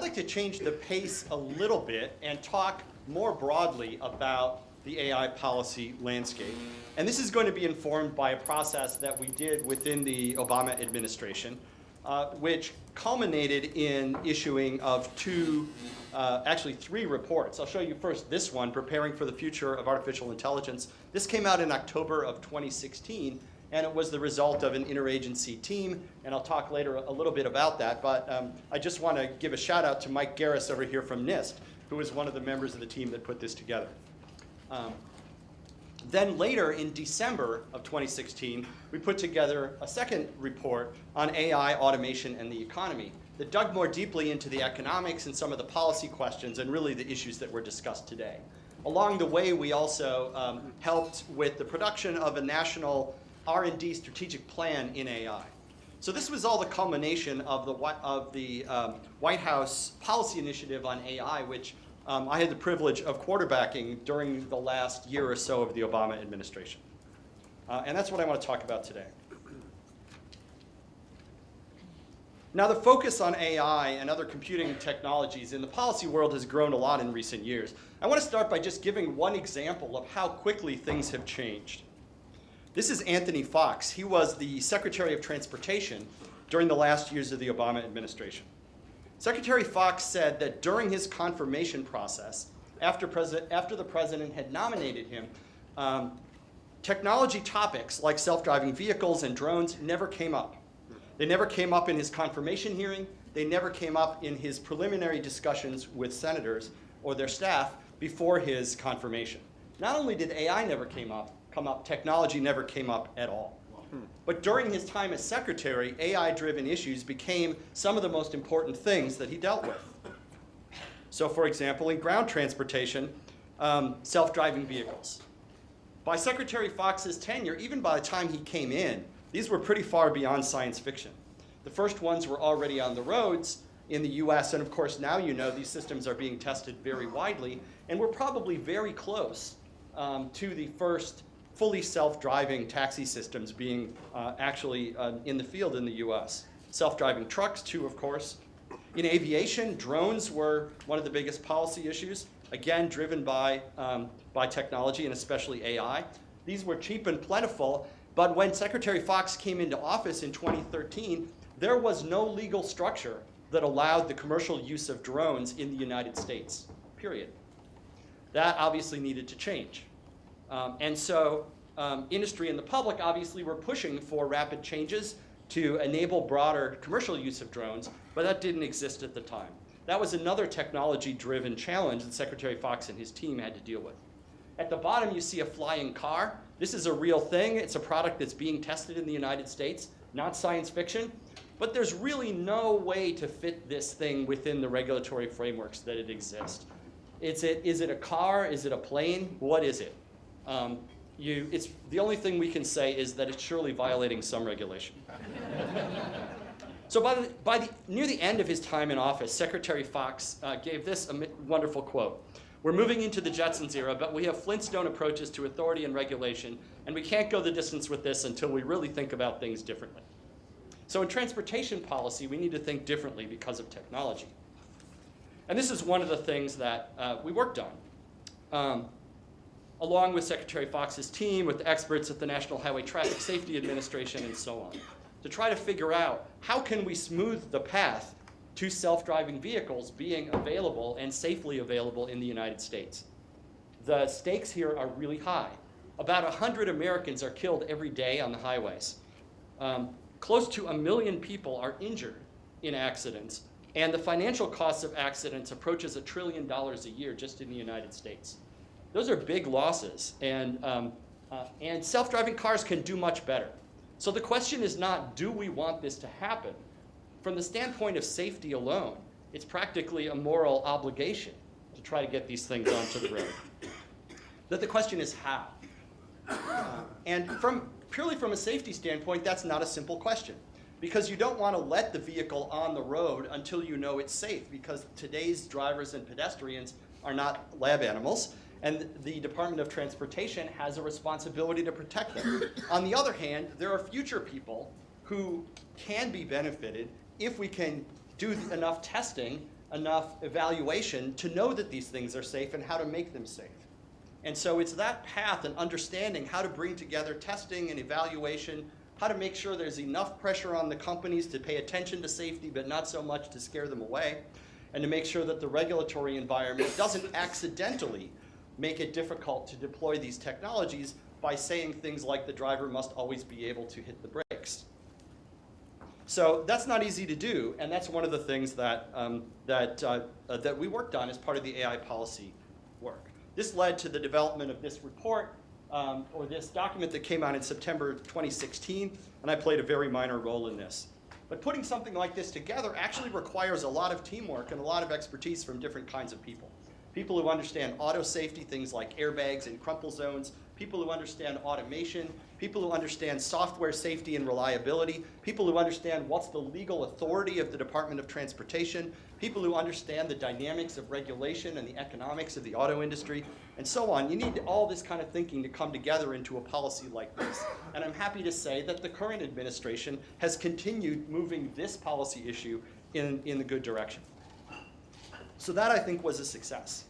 like to change the pace a little bit and talk more broadly about the AI policy landscape. And this is going to be informed by a process that we did within the Obama administration, which culminated in issuing of actually three reports. I'll show you first this one, Preparing for the Future of Artificial Intelligence. This came out in October of 2016, and it was the result of an interagency team, and I'll talk later a little bit about that, but I just want to give a shout out to Mike Garris over here from NIST, who was one of the members of the team that put this together. Then later in December of 2016, we put together a second report on AI, automation, and the economy that dug more deeply into the economics and some of the policy questions and really the issues that were discussed today. Along the way, we also helped with the production of a national R&D strategic plan in AI. So this was all the culmination of the White House policy initiative on AI, which I had the privilege of quarterbacking during the last year or so of the Obama administration. And that's what I want to talk about today. Now, the focus on AI and other computing technologies in the policy world has grown a lot in recent years. I want to start by just giving one example of how quickly things have changed. This is Anthony Foxx. He was the Secretary of Transportation during the last years of the Obama administration. Secretary Foxx said that during his confirmation process, after the president had nominated him, technology topics like self-driving vehicles and drones never came up. They never came up in his confirmation hearing. They never came up in his preliminary discussions with senators or their staff before his confirmation. Not only did AI never come up, technology never came up at all. But during his time as secretary, AI-driven issues became some of the most important things that he dealt with. So for example, in ground transportation, self-driving vehicles. By Secretary Foxx's tenure, even by the time he came in, these were pretty far beyond science fiction. The first ones were already on the roads in the US, and of course now you know these systems are being tested very widely, and we're probably very close to the first fully self-driving taxi systems being actually in the field in the US. Self-driving trucks too, of course. In aviation, drones were one of the biggest policy issues, again driven by technology and especially AI. These were cheap and plentiful, but when Secretary Foxx came into office in 2013, there was no legal structure that allowed the commercial use of drones in the United States, period. That obviously needed to change. And so industry and the public obviously were pushing for rapid changes to enable broader commercial use of drones, but that didn't exist at the time. That was another technology-driven challenge that Secretary Foxx and his team had to deal with. At the bottom, you see a flying car. This is a real thing. It's a product that's being tested in the United States, not science fiction. But there's really no way to fit this thing within the regulatory frameworks that it exists. Is it a car? Is it a plane? What is it? It's the only thing we can say is that it's surely violating some regulation. So near the end of his time in office, Secretary Foxx gave this wonderful quote. "We're moving into the Jetsons era, but we have Flintstone approaches to authority and regulation, and we can't go the distance with this until we really think about things differently." So in transportation policy, we need to think differently because of technology. And this is one of the things that we worked on. Along with Secretary Foxx's team, with the experts at the National Highway Traffic Safety Administration and so on, to try to figure out how can we smooth the path to self-driving vehicles being available and safely available in the United States. The stakes here are really high. About 100 Americans are killed every day on the highways. Close to 1 million people are injured in accidents, and the financial costs of accidents approaches $1 trillion a year just in the United States. Those are big losses, and self-driving cars can do much better. So the question is not, do we want this to happen? From the standpoint of safety alone, it's practically a moral obligation to try to get these things onto the road. But the question is how? And purely from a safety standpoint, that's not a simple question, because you don't want to let the vehicle on the road until you know it's safe, because today's drivers and pedestrians are not lab animals, and the Department of Transportation has a responsibility to protect them. On the other hand, there are future people who can be benefited if we can do enough testing, enough evaluation to know that these things are safe and how to make them safe. And so it's that path and understanding how to bring together testing and evaluation, how to make sure there's enough pressure on the companies to pay attention to safety but not so much to scare them away, and to make sure that the regulatory environment doesn't accidentally make it difficult to deploy these technologies by saying things like the driver must always be able to hit the brakes. So that's not easy to do, and that's one of the things that, that we worked on as part of the AI policy work. This led to the development of this report, or this document that came out in September 2016, and I played a very minor role in this. But putting something like this together actually requires a lot of teamwork and a lot of expertise from different kinds of people. People who understand auto safety, things like airbags and crumple zones, people who understand automation, people who understand software safety and reliability, people who understand what's the legal authority of the Department of Transportation, people who understand the dynamics of regulation and the economics of the auto industry, and so on. You need all this kind of thinking to come together into a policy like this. And I'm happy to say that the current administration has continued moving this policy issue in the good direction. So that, I think, was a success.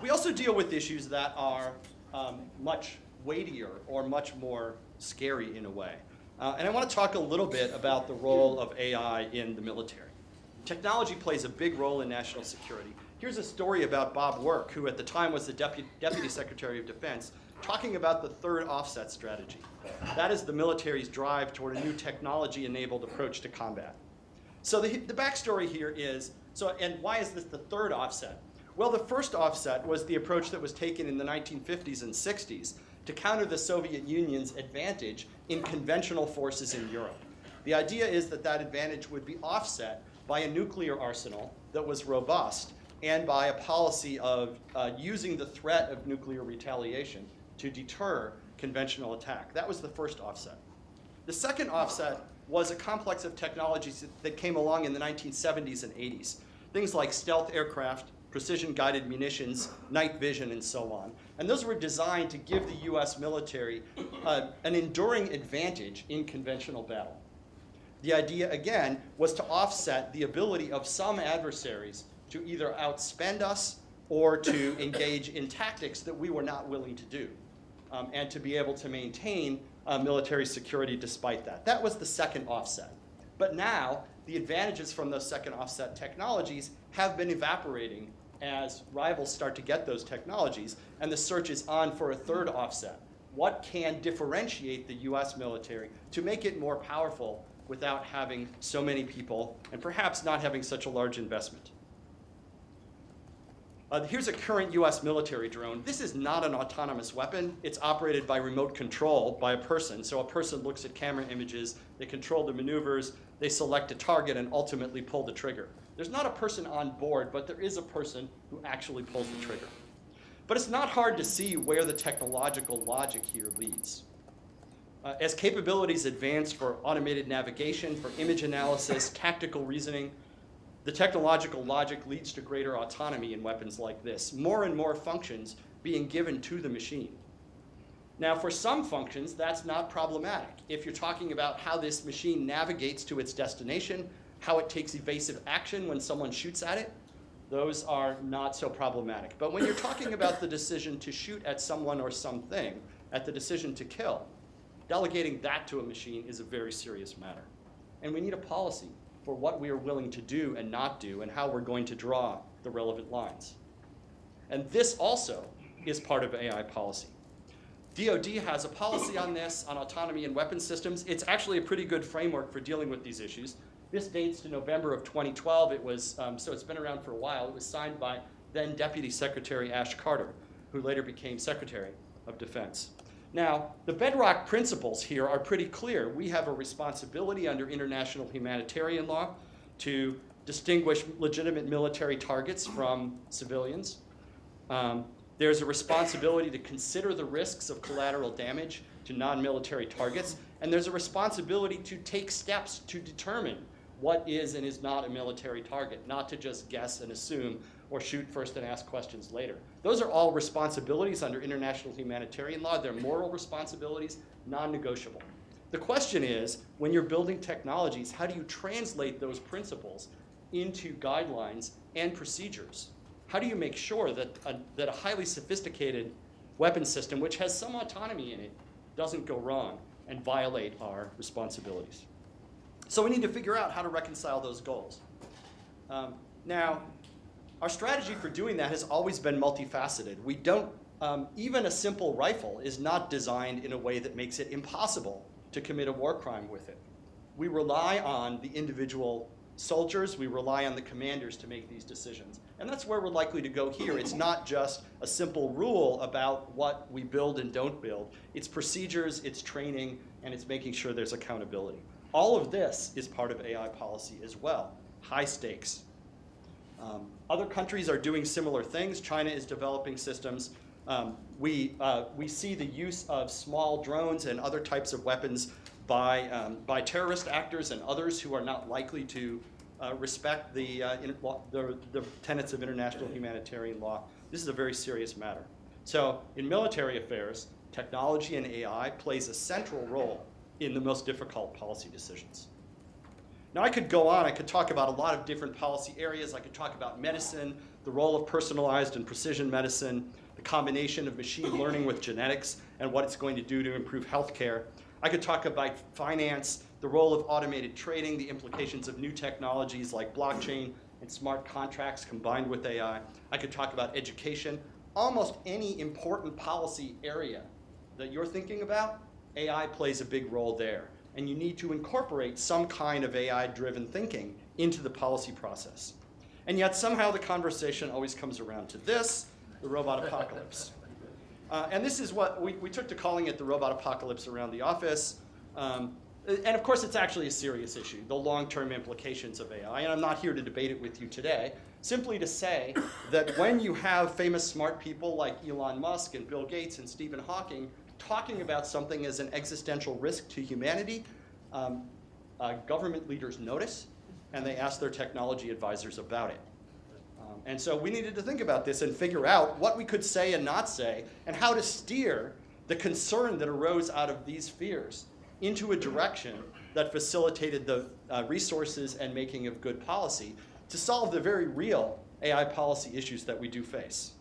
We also deal with issues that are much weightier or much more scary in a way. And I want to talk a little bit about the role of AI in the military. Technology plays a big role in national security. Here's a story about Bob Work, who at the time was the Deputy Secretary of Defense, talking about the third offset strategy. That is the military's drive toward a new technology-enabled approach to combat. So the backstory here is, and why is this the third offset? Well, the first offset was the approach that was taken in the 1950s and 60s to counter the Soviet Union's advantage in conventional forces in Europe. The idea is that that advantage would be offset by a nuclear arsenal that was robust and by a policy of using the threat of nuclear retaliation to deter conventional attack. That was the first offset. The second offset was a complex of technologies that came along in the 1970s and 80s. Things like stealth aircraft, precision-guided munitions, night vision, and so on. And those were designed to give the US military an enduring advantage in conventional battle. The idea, again, was to offset the ability of some adversaries to either outspend us or to engage in tactics that we were not willing to do, and to be able to maintain military security despite that. That was the second offset. But now, the advantages from those second offset technologies have been evaporating as rivals start to get those technologies, and the search is on for a third offset. What can differentiate the US military to make it more powerful without having so many people and perhaps not having such a large investment? Here's a current US military drone. This is not an autonomous weapon. It's operated by remote control by a person. So a person looks at camera images, they control the maneuvers, they select a target and ultimately pull the trigger. There's not a person on board, but there is a person who actually pulls the trigger. But it's not hard to see where the technological logic here leads. As capabilities advance for automated navigation, for image analysis, tactical reasoning, the technological logic leads to greater autonomy in weapons like this, more and more functions being given to the machine. Now, for some functions, that's not problematic. If you're talking about how this machine navigates to its destination, how it takes evasive action when someone shoots at it, those are not so problematic. But when you're talking about the decision to shoot at someone or something, at the decision to kill, delegating that to a machine is a very serious matter. And we need a policy for what we are willing to do and not do and how we're going to draw the relevant lines. And this also is part of AI policy. DoD has a policy on this, on autonomy and weapons systems. It's actually a pretty good framework for dealing with these issues. This dates to November of 2012. It was, so it's been around for a while. It was signed by then Deputy Secretary Ash Carter, who later became Secretary of Defense. Now, the bedrock principles here are pretty clear. We have a responsibility under international humanitarian law to distinguish legitimate military targets from civilians. There's a responsibility to consider the risks of collateral damage to non-military targets, and there's a responsibility to take steps to determine what is and is not a military target, not to just guess and assume or shoot first and ask questions later. Those are all responsibilities under international humanitarian law. They're moral responsibilities, non-negotiable. The question is, when you're building technologies, how do you translate those principles into guidelines and procedures? How do you make sure that a highly sophisticated weapon system, which has some autonomy in it, doesn't go wrong and violate our responsibilities? So we need to figure out how to reconcile those goals. Now, our strategy for doing that has always been multifaceted. We don't, even a simple rifle is not designed in a way that makes it impossible to commit a war crime with it. We rely on the individual soldiers, we rely on the commanders to make these decisions. And that's where we're likely to go here. It's not just a simple rule about what we build and don't build. It's procedures, it's training, and it's making sure there's accountability. All of this is part of AI policy as well. High stakes. Other countries are doing similar things. China is developing systems. We see the use of small drones and other types of weapons by terrorist actors and others who are not likely to respect the tenets of international humanitarian law. This is a very serious matter. So in military affairs, technology and AI plays a central role in the most difficult policy decisions. Now I could go on, I could talk about a lot of different policy areas. I could talk about medicine, the role of personalized and precision medicine, the combination of machine learning with genetics and what it's going to do to improve healthcare. I could talk about finance, the role of automated trading, the implications of new technologies like blockchain and smart contracts combined with AI. I could talk about education. Almost any important policy area that you're thinking about, AI plays a big role there. And you need to incorporate some kind of AI-driven thinking into the policy process. And yet somehow the conversation always comes around to this, the robot apocalypse. And this is what we took to calling it the robot apocalypse around the office. And of course, it's actually a serious issue, the long-term implications of AI. And I'm not here to debate it with you today, simply to say that when you have famous smart people like Elon Musk and Bill Gates and Stephen Hawking talking about something as an existential risk to humanity, government leaders notice, and they ask their technology advisors about it. And so we needed to think about this and figure out what we could say and not say, and how to steer the concern that arose out of these fears into a direction that facilitated the resources and making of good policy to solve the very real AI policy issues that we do face.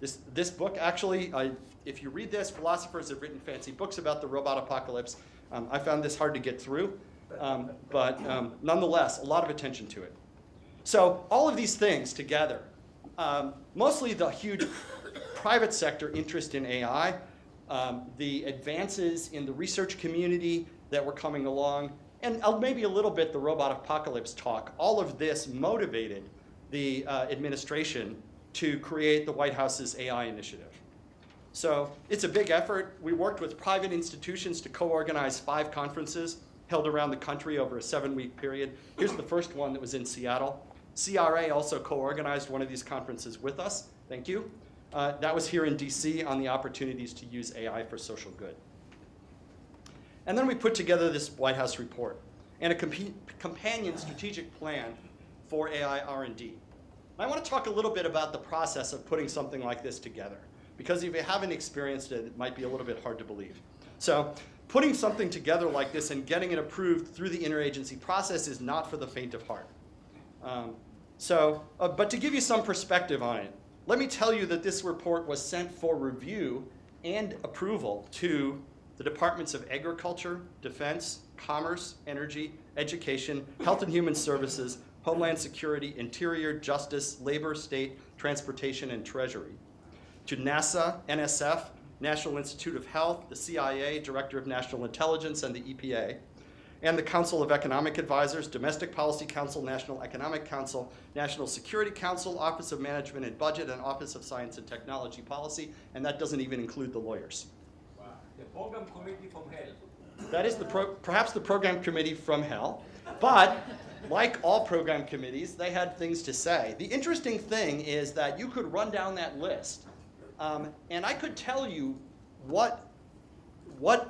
This book actually, if you read this, philosophers have written fancy books about the robot apocalypse. I found this hard to get through, but nonetheless, a lot of attention to it. So all of these things together, mostly the huge private sector interest in AI, the advances in the research community that were coming along, and maybe a little bit the robot apocalypse talk, all of this motivated the administration to create the White House's AI initiative. So it's a big effort. We worked with private institutions to co-organize 5 conferences held around the country over a 7-week period. Here's the first one that was in Seattle. CRA also co-organized one of these conferences with us. Thank you. That was here in DC on the opportunities to use AI for social good. And then we put together this White House report and a companion strategic plan for AI R&D. I want to talk a little bit about the process of putting something like this together, because if you haven't experienced it, it might be a little bit hard to believe. So putting something together like this and getting it approved through the interagency process is not for the faint of heart. But to give you some perspective on it, let me tell you that this report was sent for review and approval to the Departments of Agriculture, Defense, Commerce, Energy, Education, Health and Human Services, Homeland Security, Interior, Justice, Labor, State, Transportation, and Treasury. To NASA, NSF, National Institute of Health, the CIA, Director of National Intelligence, and the EPA, and the Council of Economic Advisors, Domestic Policy Council, National Economic Council, National Security Council, Office of Management and Budget, and Office of Science and Technology Policy, and that doesn't even include the lawyers. Wow. The program committee from hell. That is perhaps the program committee from hell, but like all program committees, they had things to say. The interesting thing is that you could run down that list, and I could tell you what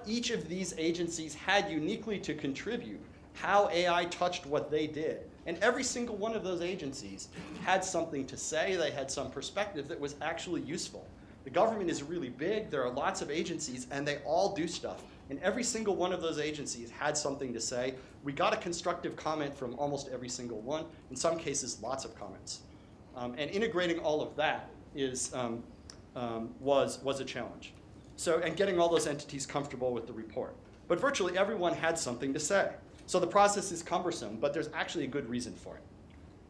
each of these agencies had uniquely to contribute, how AI touched what they did. And every single one of those agencies had something to say, they had some perspective that was actually useful. The government is really big. There are lots of agencies, and they all do stuff. And every single one of those agencies had something to say. We got a constructive comment from almost every single one. In some cases, lots of comments. And integrating all of that was a challenge. So, and getting all those entities comfortable with the report. But virtually everyone had something to say. So the process is cumbersome, but there's actually a good reason for it.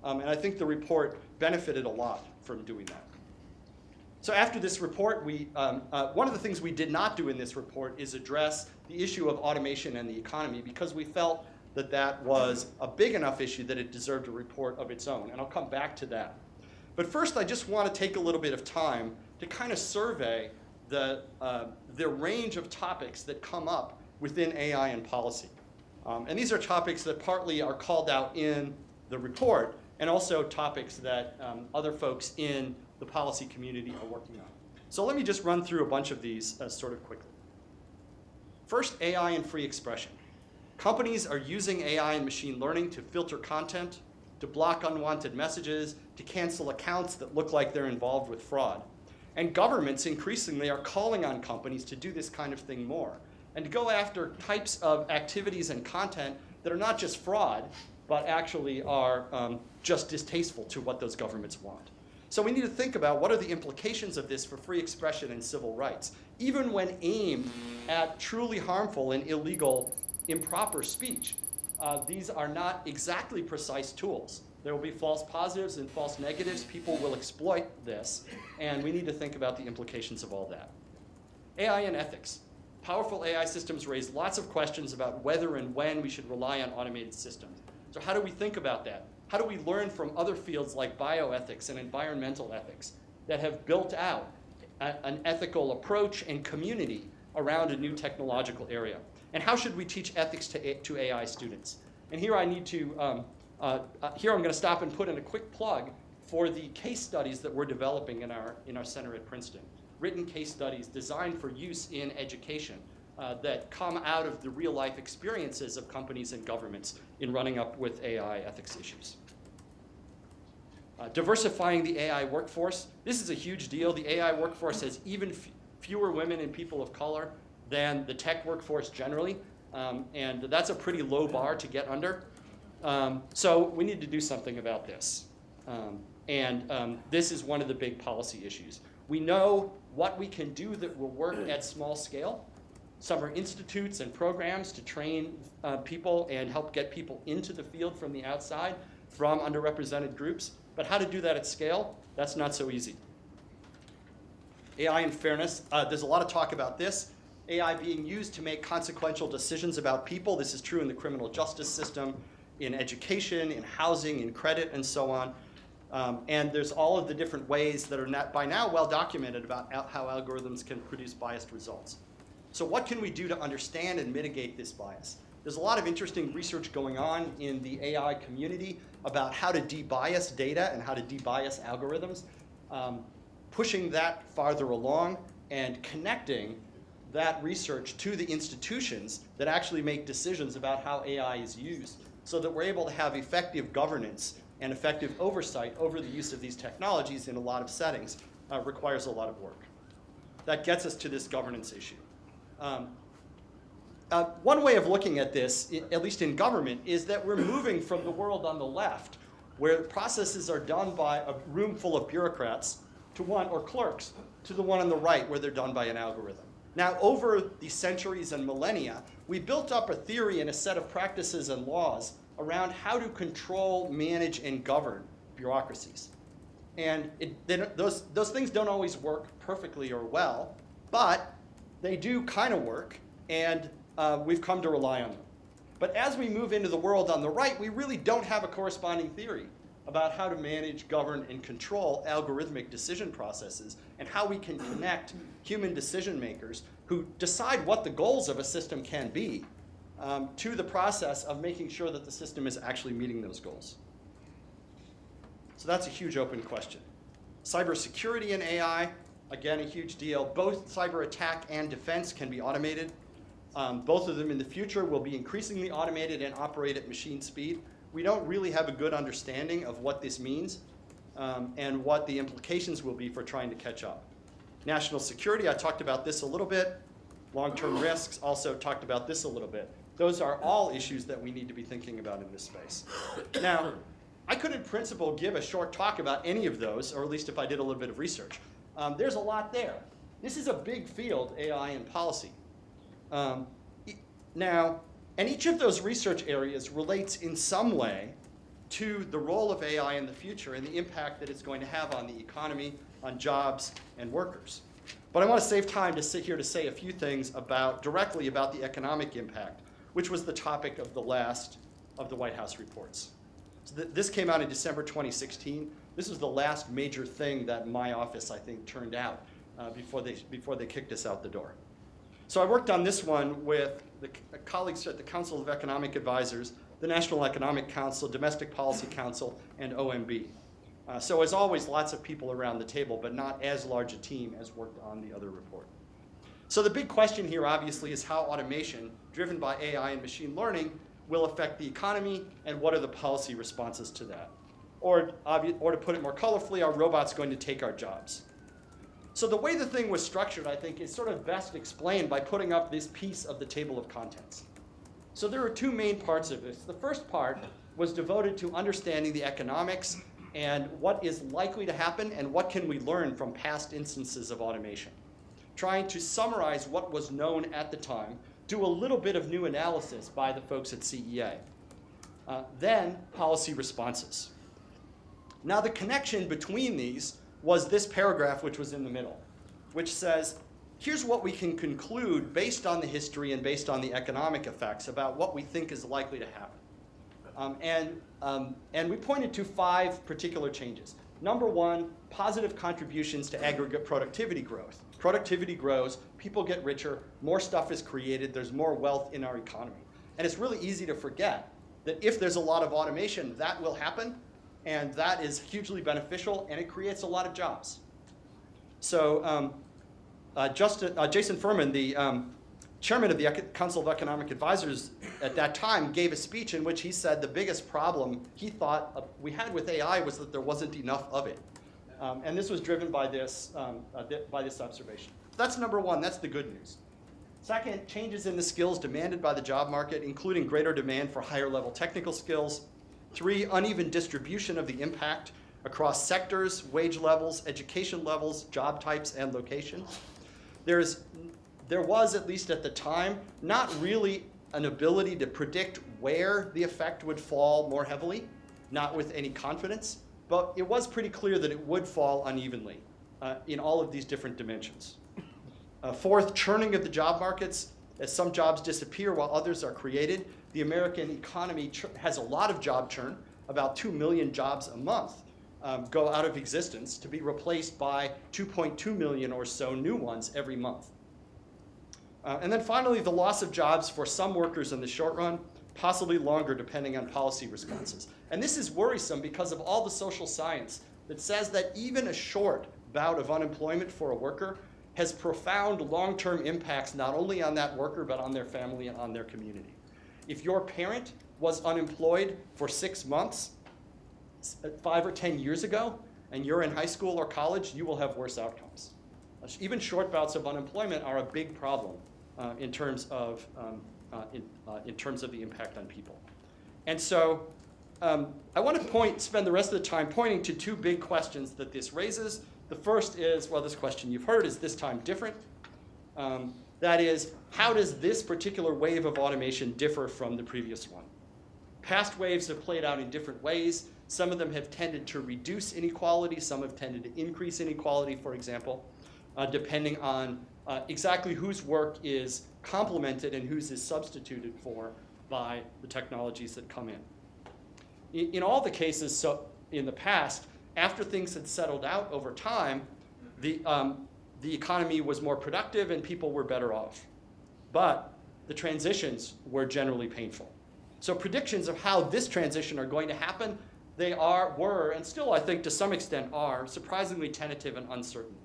And I think the report benefited a lot from doing that. So after this report, one of the things we did not do in this report is address the issue of automation and the economy, because we felt that that was a big enough issue that it deserved a report of its own. And I'll come back to that. But first, I just want to take a little bit of time to kind of survey the range of topics that come up within AI and policy. And these are topics that partly are called out in the report, and also topics that other folks in the policy community are working on. So let me just run through a bunch of these sort of quickly. First, AI and free expression. Companies are using AI and machine learning to filter content, to block unwanted messages, to cancel accounts that look like they're involved with fraud. And governments increasingly are calling on companies to do this kind of thing more, and to go after types of activities and content that are not just fraud, but actually are just distasteful to what those governments want. So we need to think about what are the implications of this for free expression and civil rights, even when aimed at truly harmful and illegal, improper speech. These are not exactly precise tools. There will be false positives and false negatives. People will exploit this, and we need to think about the implications of all that. AI and ethics. Powerful AI systems raise lots of questions about whether and when we should rely on automated systems. So how do we think about that? How do we learn from other fields like bioethics and environmental ethics that have built out an ethical approach and community around a new technological area? And how should we teach ethics to AI students? And here I need to, here I'm going to stop and put in a quick plug for the case studies that we're developing in our center at Princeton. Written case studies designed for use in education that come out of the real life experiences of companies and governments in running up with AI ethics issues. Diversifying the AI workforce. This is a huge deal. The AI workforce has even fewer women and people of color than the tech workforce generally, and that's a pretty low bar to get under. So we need to do something about this. This is one of the big policy issues. We know what we can do that will work at small scale. Some are institutes and programs to train people and help get people into the field from the outside, from underrepresented groups. But how to do that at scale, that's not so easy. AI and fairness. There's a lot of talk about this. AI being used to make consequential decisions about people. This is true in the criminal justice system, in education, in housing, in credit, and so on. And there's all of the different ways that are by now well documented about how algorithms can produce biased results. So what can we do to understand and mitigate this bias? There's a lot of interesting research going on in the AI community about how to debias data and how to debias algorithms, pushing that farther along and connecting that research to the institutions that actually make decisions about how AI is used, so that we're able to have effective governance and effective oversight over the use of these technologies in a lot of settings requires a lot of work. That gets us to this governance issue. One way of looking at this, at least in government, is that we're moving from the world on the left, where processes are done by a room full of bureaucrats or clerks, to the one on the right, where they're done by an algorithm. Now, over the centuries and millennia, we built up a theory and a set of practices and laws around how to control, manage, and govern bureaucracies. And those things don't always work perfectly or well, but they do kind of work, and we've come to rely on them. But as we move into the world on the right, we really don't have a corresponding theory about how to manage, govern, and control algorithmic decision processes, and how we can connect human decision makers who decide what the goals of a system can be to the process of making sure that the system is actually meeting those goals. So that's a huge open question. Cybersecurity and AI, again, a huge deal. Both cyber attack and defense can be automated. Both of them in the future will be increasingly automated and operate at machine speed. We don't really have a good understanding of what this means and what the implications will be for trying to catch up. National security, I talked about this a little bit. Long-term risks, also talked about this a little bit. Those are all issues that we need to be thinking about in this space. Now, I could in principle give a short talk about any of those, or at least if I did a little bit of research. There's a lot there. This is a big field, AI and policy. Now, and each of those research areas relates in some way to the role of AI in the future and the impact that it's going to have on the economy, on jobs, and workers. But I want to save time to sit here to say a few things directly about the economic impact, which was the topic of the last of the White House reports. So this came out in December 2016. This was the last major thing that my office, I think, turned out before they kicked us out the door. So I worked on this one with the colleagues at the Council of Economic Advisors, the National Economic Council, Domestic Policy Council, and OMB. So as always, lots of people around the table, but not as large a team as worked on the other report. So the big question here, obviously, is how automation, driven by AI and machine learning, will affect the economy, and what are the policy responses to that? Or to put it more colorfully, are robots going to take our jobs? So the way the thing was structured, I think, is sort of best explained by putting up this piece of the table of contents. So there are two main parts of this. The first part was devoted to understanding the economics and what is likely to happen and what can we learn from past instances of automation. Trying to summarize what was known at the time, do a little bit of new analysis by the folks at CEA. Then policy responses. Now the connection between these was this paragraph which was in the middle, which says, here's what we can conclude based on the history and based on the economic effects about what we think is likely to happen. And we pointed to 5 particular changes. Number 1, positive contributions to aggregate productivity growth. Productivity grows, people get richer, more stuff is created, there's more wealth in our economy. And it's really easy to forget that if there's a lot of automation, that will happen, and that is hugely beneficial, and it creates a lot of jobs. So Jason Furman, the chairman of the Council of Economic Advisors at that time, gave a speech in which he said the biggest problem he thought we had with AI was that there wasn't enough of it. And this was driven by this observation. That's number 1, that's the good news. Second, changes in the skills demanded by the job market, including greater demand for higher level technical skills. 3, uneven distribution of the impact across sectors, wage levels, education levels, job types, and locations. There was, at least at the time, not really an ability to predict where the effect would fall more heavily, not with any confidence, but it was pretty clear that it would fall unevenly in all of these different dimensions. 4th, churning of the job markets. As some jobs disappear while others are created, the American economy has a lot of job churn. About 2 million jobs a month go out of existence to be replaced by 2.2 million or so new ones every month. And then finally, the loss of jobs for some workers in the short run, possibly longer depending on policy responses. And this is worrisome because of all the social science that says that even a short bout of unemployment for a worker has profound long-term impacts not only on that worker, but on their family and on their community. If your parent was unemployed for 6 months 5 or 10 years ago, and you're in high school or college, you will have worse outcomes. Even short bouts of unemployment are a big problem in terms of the impact on people. And so I want to spend the rest of the time pointing to 2 big questions that this raises. The first is, well, this question you've heard, is this time different? That is, how does this particular wave of automation differ from the previous one? Past waves have played out in different ways. Some of them have tended to reduce inequality. Some have tended to increase inequality, for example, depending on exactly whose work is complemented and whose is substituted for by the technologies that come in. In all the cases, so in the past, after things had settled out over time, the economy was more productive and people were better off. But the transitions were generally painful. So predictions of how this transition are going to happen, were, and still I think to some extent are, surprisingly tentative and uncertain.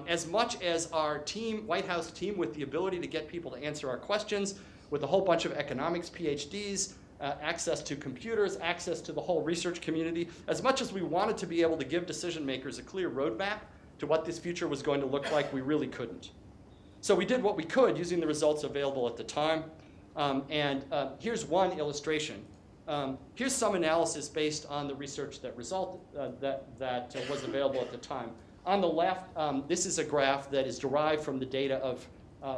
As much as our team, White House team, with the ability to get people to answer our questions, with a whole bunch of economics PhDs, access to computers, access to the whole research community, as much as we wanted to be able to give decision makers a clear roadmap to what this future was going to look like, we really couldn't. So we did what we could using the results available at the time. Here's one illustration. Here's some analysis based on the research that was available at the time. On the left, this is a graph that is derived from the data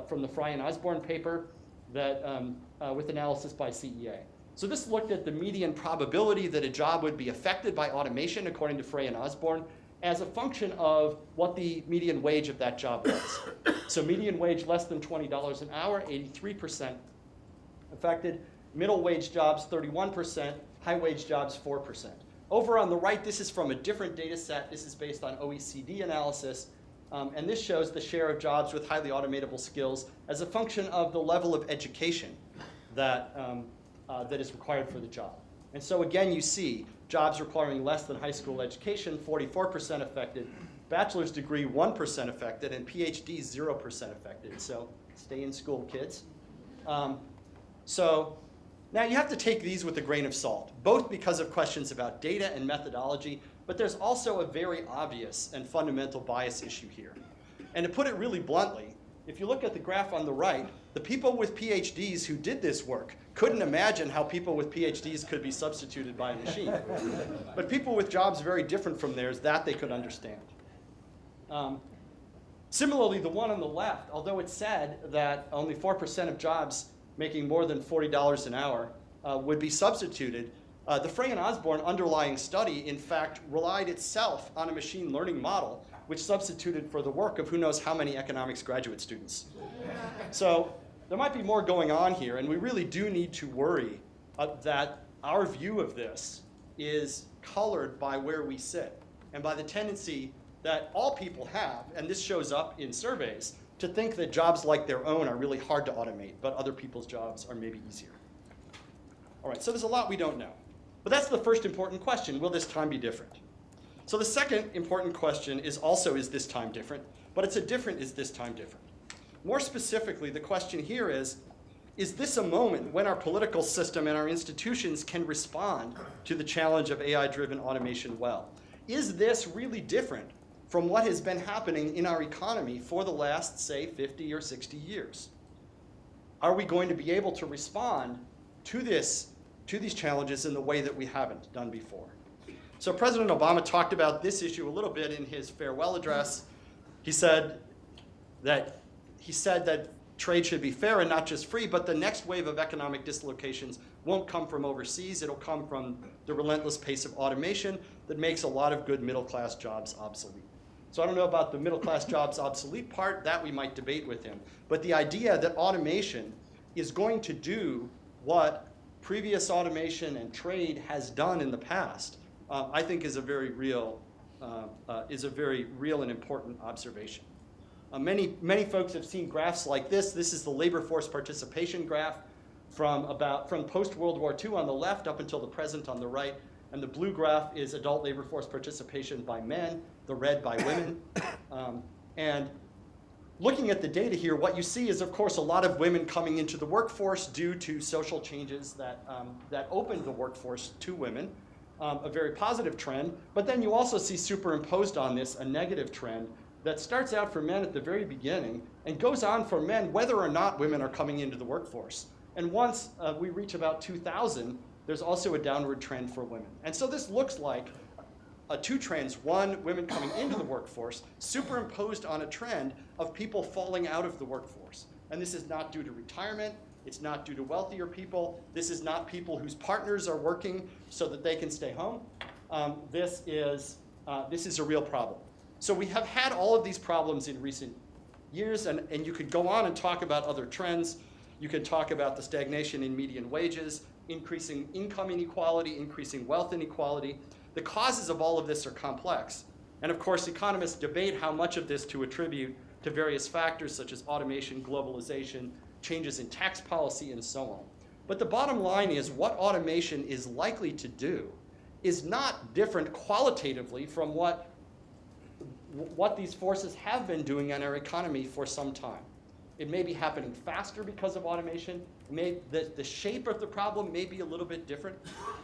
from the Fry and Osborne paper with analysis by CEA. So this looked at the median probability that a job would be affected by automation, according to Frey and Osborne, as a function of what the median wage of that job was. So median wage less than $20 an hour, 83% affected. Middle wage jobs, 31%. High wage jobs, 4%. Over on the right, this is from a different data set. This is based on OECD analysis. And this shows the share of jobs with highly automatable skills as a function of the level of education that is required for the job. And so again, you see jobs requiring less than high school education, 44% affected, bachelor's degree, 1% affected, and PhD, 0% affected. So stay in school, kids. So now you have to take these with a grain of salt, both because of questions about data and methodology, but there's also a very obvious and fundamental bias issue here. And to put it really bluntly, if you look at the graph on the right, the people with PhDs who did this work couldn't imagine how people with PhDs could be substituted by a machine. But people with jobs very different from theirs, that they could understand. Similarly, the one on the left, although it said that only 4% of jobs making more than $40 an hour would be substituted, the Frey and Osborne underlying study, in fact, relied itself on a machine learning model which substituted for the work of who knows how many economics graduate students. So there might be more going on here, and we really do need to worry that our view of this is colored by where we sit and by the tendency that all people have, and this shows up in surveys, to think that jobs like their own are really hard to automate, but other people's jobs are maybe easier. All right, so there's a lot we don't know. But that's the first important question. Will this time be different? So the second important question is also, is this time different? But it's a different, is this time different? More specifically, the question here is this a moment when our political system and our institutions can respond to the challenge of AI-driven automation well? Is this really different from what has been happening in our economy for the last, say, 50 or 60 years? Are we going to be able to respond to these challenges in the way that we haven't done before? So President Obama talked about this issue a little bit in his farewell address. He said that trade should be fair and not just free, but the next wave of economic dislocations won't come from overseas. It'll come from the relentless pace of automation that makes a lot of good middle-class jobs obsolete. So I don't know about the middle-class jobs obsolete part. That we might debate with him. But the idea that automation is going to do what previous automation and trade has done in the past, I think is a very real and important observation. Many folks have seen graphs like this. This is the labor force participation graph from post-World War II on the left up until the present on the right. And the blue graph is adult labor force participation by men, the red by women. And looking at the data here, what you see is, of course, a lot of women coming into the workforce due to social changes that opened the workforce to women, a very positive trend. But then you also see superimposed on this a negative trend that starts out for men at the very beginning and goes on for men whether or not women are coming into the workforce. And once we reach about 2000, there's also a downward trend for women. And so this looks like two trends. One, women coming into the workforce, superimposed on a trend of people falling out of the workforce. And this is not due to retirement. It's not due to wealthier people. This is not people whose partners are working so that they can stay home. This is a real problem. So we have had all of these problems in recent years, and you could go on and talk about other trends. You could talk about the stagnation in median wages, increasing income inequality, increasing wealth inequality. The causes of all of this are complex. And of course, economists debate how much of this to attribute to various factors such as automation, globalization, changes in tax policy, and so on. But the bottom line is what automation is likely to do is not different qualitatively from what these forces have been doing in our economy for some time. It may be happening faster because of automation. The shape of the problem may be a little bit different,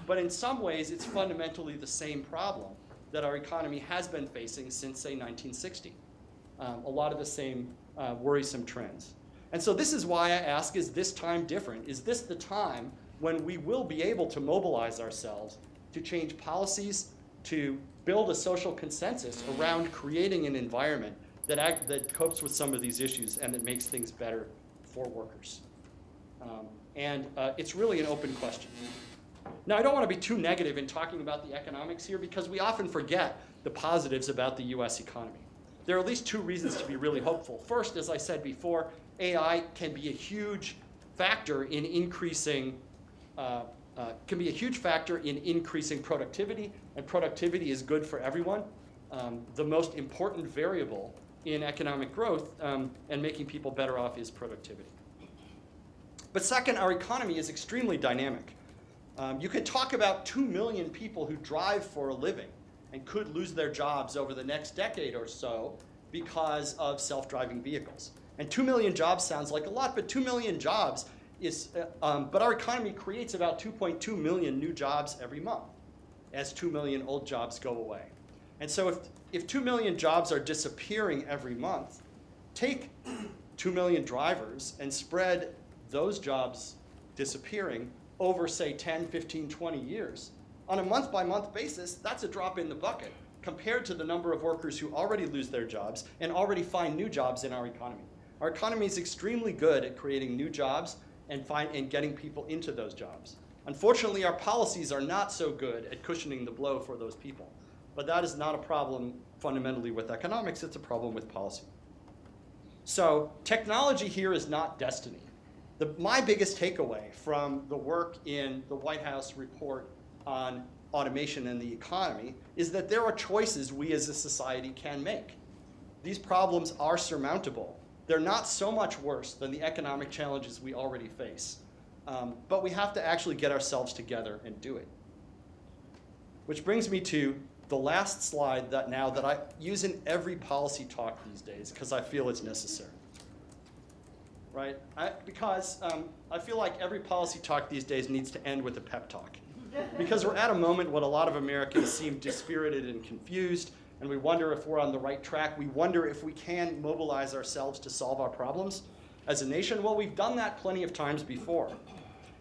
but in some ways it's fundamentally the same problem that our economy has been facing since, say, 1960. A lot of the same worrisome trends. And so this is why I ask, is this time different? Is this the time when we will be able to mobilize ourselves to change policies, to build a social consensus around creating an environment that copes with some of these issues and that makes things better for workers? It's really an open question. Now, I don't want to be too negative in talking about the economics here because we often forget the positives about the US economy. There are at least two reasons to be really hopeful. First, as I said before, AI can be a huge factor in increasing productivity, and productivity is good for everyone. The most important variable in economic growth and making people better off is productivity. But second, our economy is extremely dynamic. You could talk about 2 million people who drive for a living and could lose their jobs over the next decade or so because of self-driving vehicles. And 2 million jobs sounds like a lot, but 2 million jobs is, but our economy creates about 2.2 million new jobs every month as 2 million old jobs go away. And so if 2 million jobs are disappearing every month, take 2 million drivers and spread those jobs disappearing over, say, 10, 15, 20 years. On a month-by-month basis, that's a drop in the bucket compared to the number of workers who already lose their jobs and already find new jobs in our economy. Our economy is extremely good at creating new jobs and getting people into those jobs. Unfortunately, our policies are not so good at cushioning the blow for those people. But that is not a problem fundamentally with economics, it's a problem with policy. So technology here is not destiny. My biggest takeaway from the work in the White House report on automation and the economy is that there are choices we as a society can make. These problems are surmountable. They're not so much worse than the economic challenges we already face. But we have to actually get ourselves together and do it. Which brings me to the last slide that I use in every policy talk these days because I feel it's necessary. Right? Because I feel like every policy talk these days needs to end with a pep talk. Because we're at a moment when a lot of Americans seem dispirited and confused, and we wonder if we're on the right track. We wonder if we can mobilize ourselves to solve our problems as a nation. Well, we've done that plenty of times before.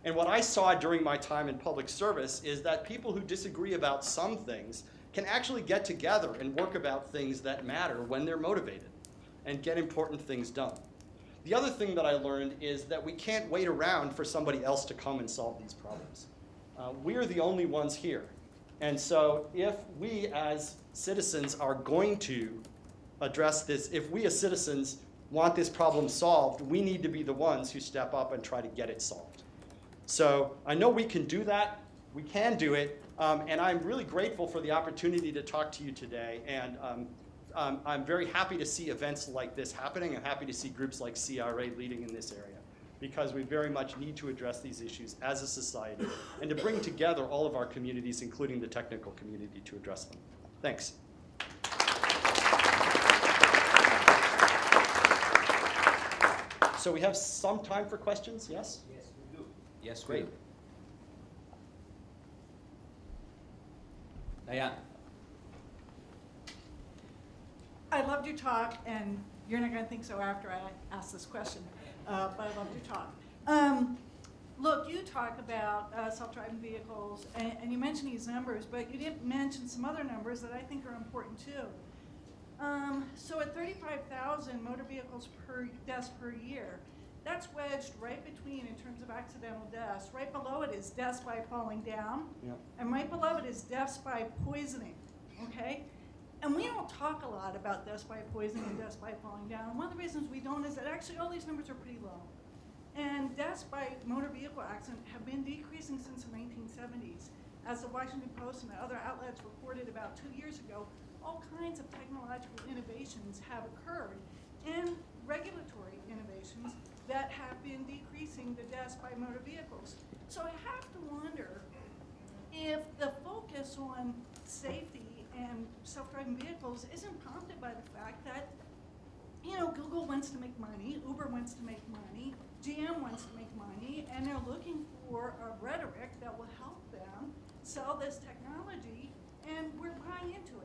And what I saw during my time in public service is that people who disagree about some things can actually get together and work about things that matter when they're motivated and get important things done. The other thing that I learned is that we can't wait around for somebody else to come and solve these problems. We're the only ones here. And so if we as citizens are going to address this, if we as citizens want this problem solved, we need to be the ones who step up and try to get it solved. So I know we can do that. We can do it. And I'm really grateful for the opportunity to talk to you today. And I'm very happy to see events like this happening. I'm happy to see groups like CRA leading in this area, because we very much need to address these issues as a society and to bring together all of our communities, including the technical community, to address them. Thanks. So we have some time for questions, yes? Yes, we do. Yes, Great. Diane. I loved your talk, and you're not going to think so after I ask this question, but I loved your talk. Look, you talk about self-driving vehicles, and you mentioned these numbers, but you didn't mention some other numbers that I think are important too. So at 35,000 motor vehicles deaths per year, that's wedged right between, in terms of accidental deaths, right below it is deaths by falling down, and right below it is deaths by poisoning, okay? And we don't talk a lot about deaths by poisoning and deaths by falling down. One of the reasons we don't is that actually all these numbers are pretty low. And deaths by motor vehicle accident have been decreasing since the 1970s. As the Washington Post and other outlets reported about 2 years ago, all kinds of technological innovations have occurred and regulatory innovations that have been decreasing the deaths by motor vehicles. So I have to wonder if the focus on safety and self-driving vehicles isn't prompted by the fact that, you know, Google wants to make money, Uber wants to make money, GM wants to make money, and they're looking for a rhetoric that will help them sell this technology, and we're buying into it.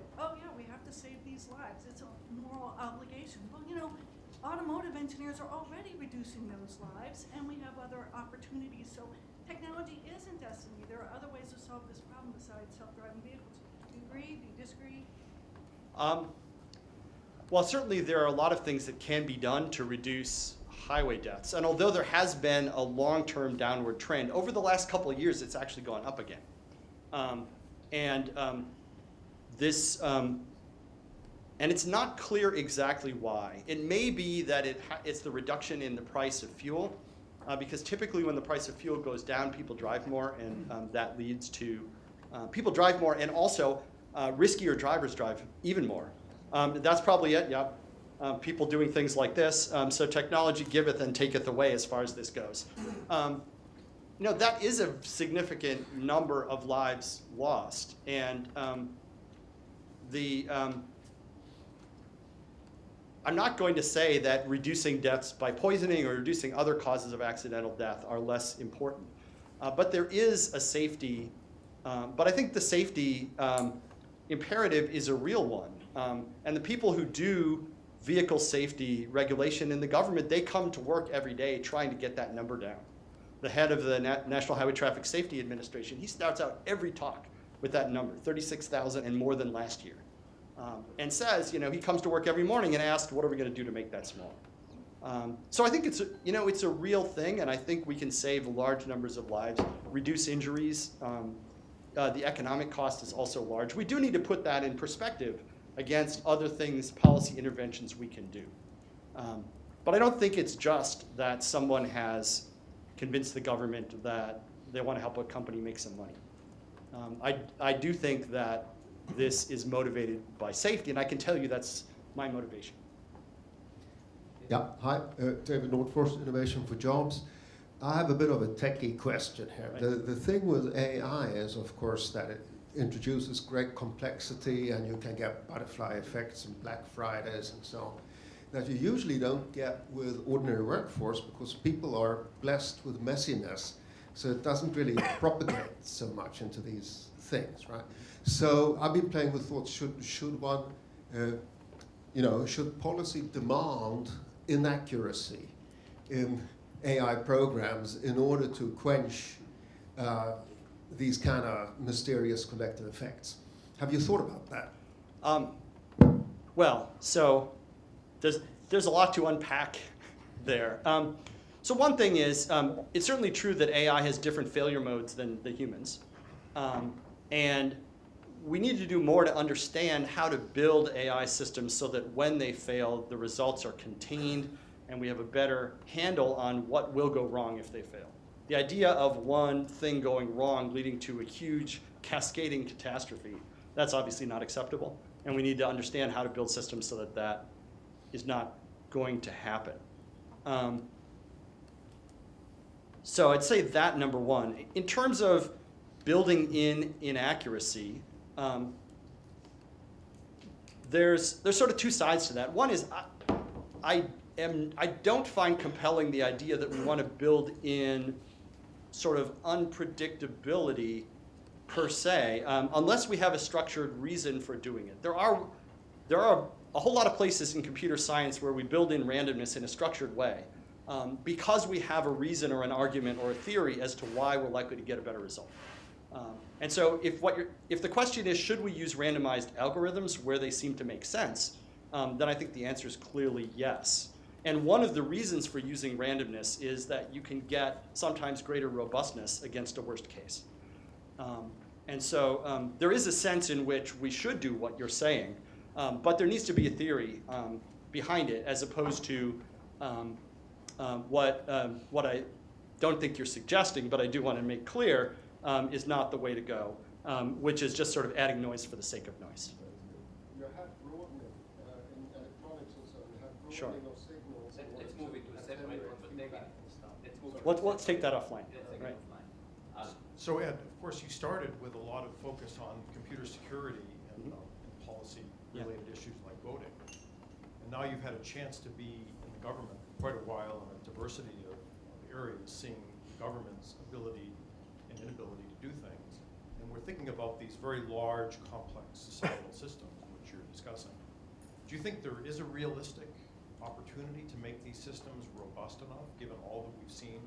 lives. It's a moral obligation. Well, you know, automotive engineers are already reducing those lives, and we have other opportunities. So technology isn't destiny. There are other ways to solve this problem besides self-driving vehicles. Do you agree? Do you disagree? Well, certainly there are a lot of things that can be done to reduce highway deaths. And although there has been a long-term downward trend, over the last couple of years, it's actually gone up again. And it's not clear exactly why. It may be that it's the reduction in the price of fuel, because typically when the price of fuel goes down, people drive more, and that leads to people drive more, and also riskier drivers drive even more. That's probably it, yeah. People doing things like this. So technology giveth and taketh away as far as this goes. You know, that is a significant number of lives lost. And I'm not going to say that reducing deaths by poisoning or reducing other causes of accidental death are less important. But there is a safety, but I think the safety imperative is a real one. And the people who do vehicle safety regulation in the government, they come to work every day trying to get that number down. The head of the National Highway Traffic Safety Administration, he starts out every talk with that number, 36,000 and more than last year. And says, you know, he comes to work every morning and asks, what are we going to do to make that smaller? So I think it's, you know, it's a real thing, and I think we can save large numbers of lives, reduce injuries. The economic cost is also large. We do need to put that in perspective against other things, policy interventions we can do. But I don't think it's just that someone has convinced the government that they want to help a company make some money. I do think that this is motivated by safety, and I can tell you that's my motivation. Yeah, hi, David Nordfors, Innovation for Jobs. I have a bit of a techie question here. Right. The thing with AI is, of course, that it introduces great complexity, and you can get butterfly effects and Black Fridays and so on, that you usually don't get with ordinary workforce because people are blessed with messiness, so it doesn't really propagate so much into these things, right? So I've been playing with thoughts, should one, should policy demand inaccuracy in AI programs in order to quench these kind of mysterious collective effects? Have you thought about that? Well, so there's a lot to unpack there. So one thing is, it's certainly true that AI has different failure modes than the humans. And we need to do more to understand how to build AI systems so that when they fail, the results are contained and we have a better handle on what will go wrong if they fail. The idea of one thing going wrong leading to a huge cascading catastrophe, that's obviously not acceptable. And we need to understand how to build systems so that that is not going to happen. So I'd say that number one. In terms of building in inaccuracy, there's sort of two sides to that. One is I don't find compelling the idea that we want to build in sort of unpredictability per se, unless we have a structured reason for doing it. There are a whole lot of places in computer science where we build in randomness in a structured way because we have a reason or an argument or a theory as to why we're likely to get a better result. And so if the question is, should we use randomized algorithms where they seem to make sense, then I think the answer is clearly yes. And one of the reasons for using randomness is that you can get sometimes greater robustness against a worst case. And so there is a sense in which we should do what you're saying, but there needs to be a theory behind it, as opposed to what I don't think you're suggesting, but I do want to make clear is not the way to go, which is just sort of adding noise for the sake of noise. You have broadening in electronics also. You have broadening Sure. of signals. Let's move it to a separate conversation. Let's take that offline. Right. So Ed, of course, you started with a lot of focus on computer security and policy-related issues like voting. And now you've had a chance to be in the government quite a while in a diversity of areas, seeing the government's ability and inability to do things. And we're thinking about these very large, complex societal systems which you're discussing. Do you think there is a realistic opportunity to make these systems robust enough, given all that we've seen,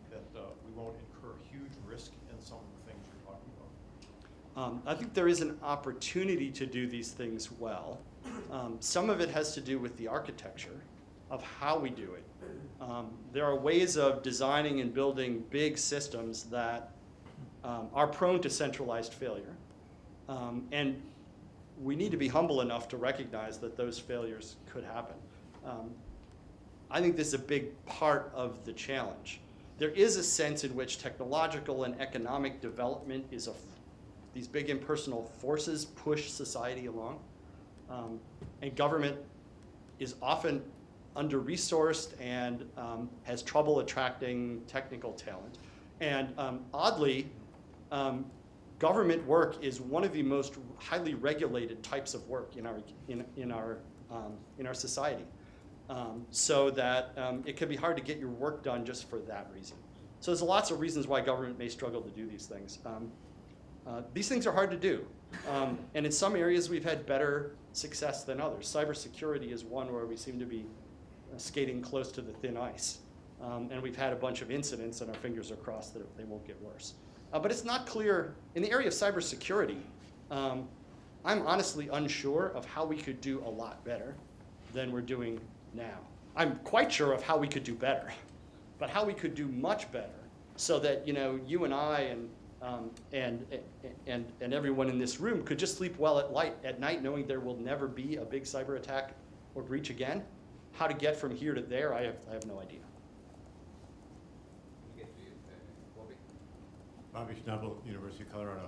that we won't incur huge risk in some of the things you're talking about? I think there is an opportunity to do these things well. Some of it has to do with the architecture of how we do it. There are ways of designing and building big systems that are prone to centralized failure. And we need to be humble enough to recognize that those failures could happen. I think this is a big part of the challenge. There is a sense in which technological and economic development is these big impersonal forces push society along. And government is often under-resourced and has trouble attracting technical talent. And oddly, government work is one of the most highly regulated types of work in our society. So that it can be hard to get your work done just for that reason. So there's lots of reasons why government may struggle to do these things. These things are hard to do. And in some areas we've had better success than others. Cybersecurity is one where we seem to be skating close to the thin ice. And we've had a bunch of incidents and our fingers are crossed that they won't get worse. But it's not clear, in the area of cybersecurity, I'm honestly unsure of how we could do a lot better than we're doing now. I'm quite sure of how we could do better, but how we could do much better so that you and I and everyone in this room could just sleep well at night knowing there will never be a big cyber attack or breach again. How to get from here to there, I have no idea. Bobby Schnabel, University of Colorado,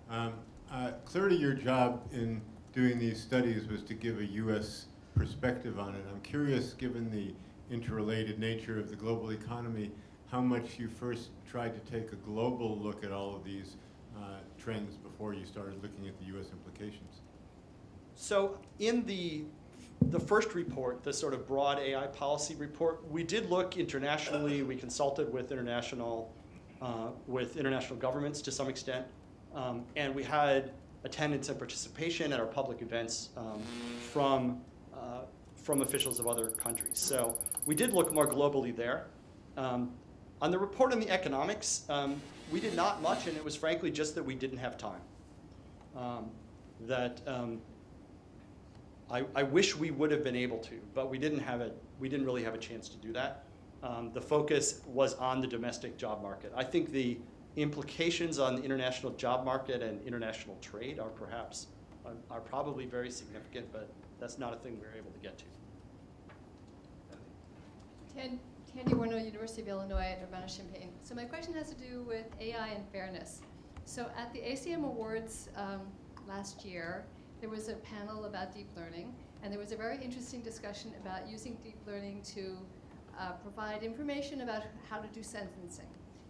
Hyatt. Clearly your job in doing these studies was to give a U.S. perspective on it. I'm curious, given the interrelated nature of the global economy, how much you first tried to take a global look at all of these trends before you started looking at the U.S. implications. So in the first report, the sort of broad AI policy report, we did look internationally. We consulted with international governments to some extent, and we had attendance and participation at our public events from officials of other countries. So we did look more globally there. On the report on the economics, we did not much, and it was frankly just that we didn't have time. I wish we would have been able to, but we didn't really have a chance to do that. The focus was on the domestic job market. I think the implications on the international job market and international trade are probably very significant, but that's not a thing we were able to get to. Tandy Warno, University of Illinois at Urbana-Champaign. So my question has to do with AI and fairness. So at the ACM Awards last year, there was a panel about deep learning, and there was a very interesting discussion about using deep learning to provide information about how to do sentencing.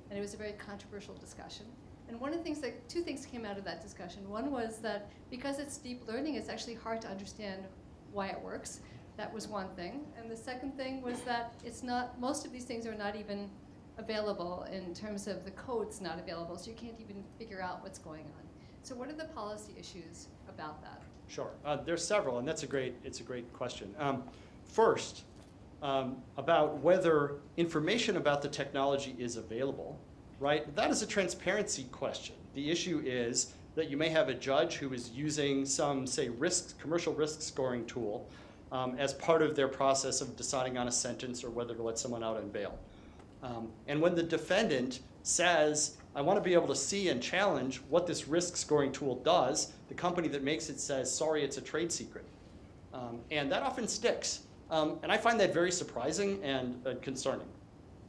And it was a very controversial discussion. And one of the things two things came out of that discussion. One was that because it's deep learning, it's actually hard to understand why it works. That was one thing. And the second thing was that most of these things are not even available in terms of the code's not available, so you can't even figure out what's going on. So what are the policy issues about that? Sure, there's several, and it's a great question. First, about whether information about the technology is available, right? That is a transparency question. The issue is that you may have a judge who is using some, say, commercial risk scoring tool as part of their process of deciding on a sentence or whether to let someone out on bail. And when the defendant says, I want to be able to see and challenge what this risk scoring tool does, the company that makes it says, sorry, it's a trade secret. And that often sticks. And I find that very surprising and concerning.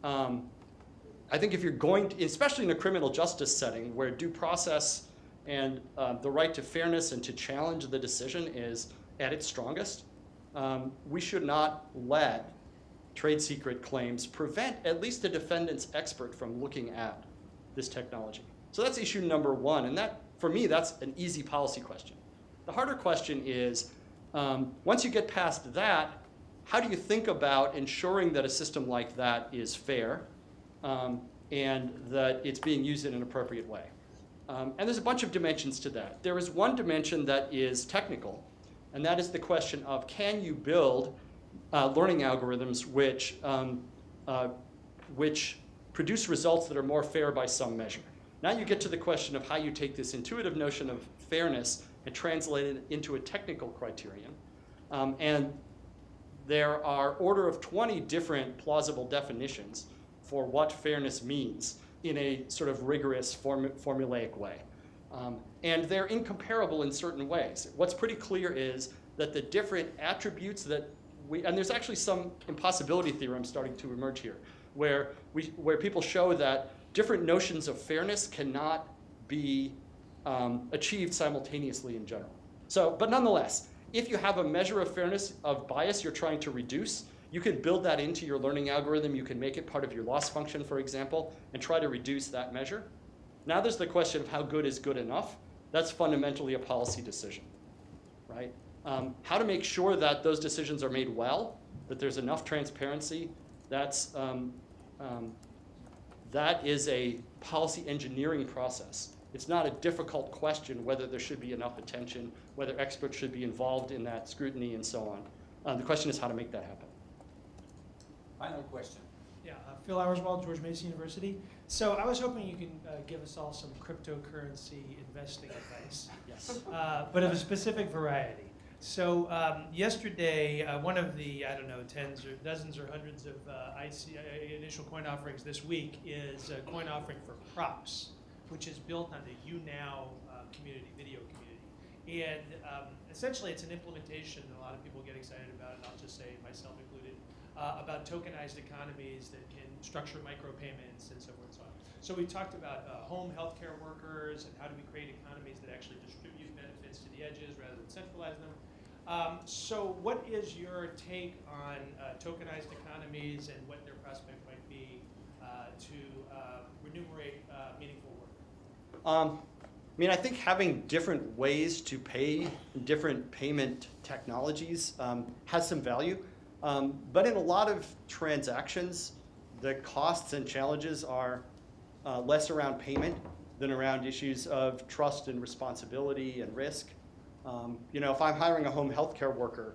I think if you're going to, especially in a criminal justice setting where due process and the right to fairness and to challenge the decision is at its strongest, we should not let trade secret claims prevent at least a defendant's expert from looking at this technology. So that's issue number one, and that, for me, that's an easy policy question. The harder question is, once you get past that, how do you think about ensuring that a system like that is fair and that it's being used in an appropriate way? And there's a bunch of dimensions to that. There is one dimension that is technical, And that is the question of, can you build learning algorithms which produce results that are more fair by some measure? Now you get to the question of how you take this intuitive notion of fairness and translate it into a technical criterion. And there are order of 20 different plausible definitions for what fairness means in a sort of rigorous formulaic way. And they're incomparable in certain ways. What's pretty clear is that the different attributes that and there's actually some impossibility theorems starting to emerge here, where people show that different notions of fairness cannot be achieved simultaneously in general. But nonetheless, if you have a measure of fairness of bias you're trying to reduce, you can build that into your learning algorithm. You can make it part of your loss function, for example, and try to reduce that measure. Now there's the question of how good is good enough. That's fundamentally a policy decision, right? How to make sure that those decisions are made well, that there's enough transparency, that is a policy engineering process. It's not a difficult question whether there should be enough attention, whether experts should be involved in that scrutiny, and so on. The question is how to make that happen. Final question. Yeah, Phil Auerswald, George Mason University. So I was hoping you can give us all some cryptocurrency investing advice. Yes. But of a specific variety. So yesterday, one of the, tens or dozens or hundreds of initial coin offerings this week is a coin offering for props, which is built on the YouNow community, video community. And essentially it's an implementation that a lot of people get excited about, and I'll just say, myself included, about tokenized economies that can structure micropayments and so forth and so on. So we talked about home healthcare workers and how do we create economies that actually distribute benefits to the edges rather than centralize them. So what is your take on tokenized economies and what their prospect might be to remunerate meaningful work? I think having different ways to pay, different payment technologies has some value. But in a lot of transactions, the costs and challenges are less around payment than around issues of trust and responsibility and risk. If I'm hiring a home healthcare worker,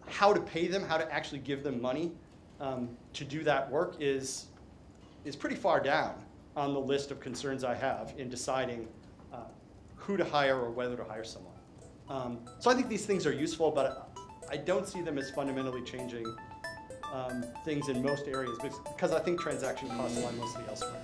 how to pay them, how to actually give them money to do that work is pretty far down on the list of concerns I have in deciding who to hire or whether to hire someone. So I think these things are useful, but I don't see them as fundamentally changing things in most areas because I think transaction costs lie mostly elsewhere.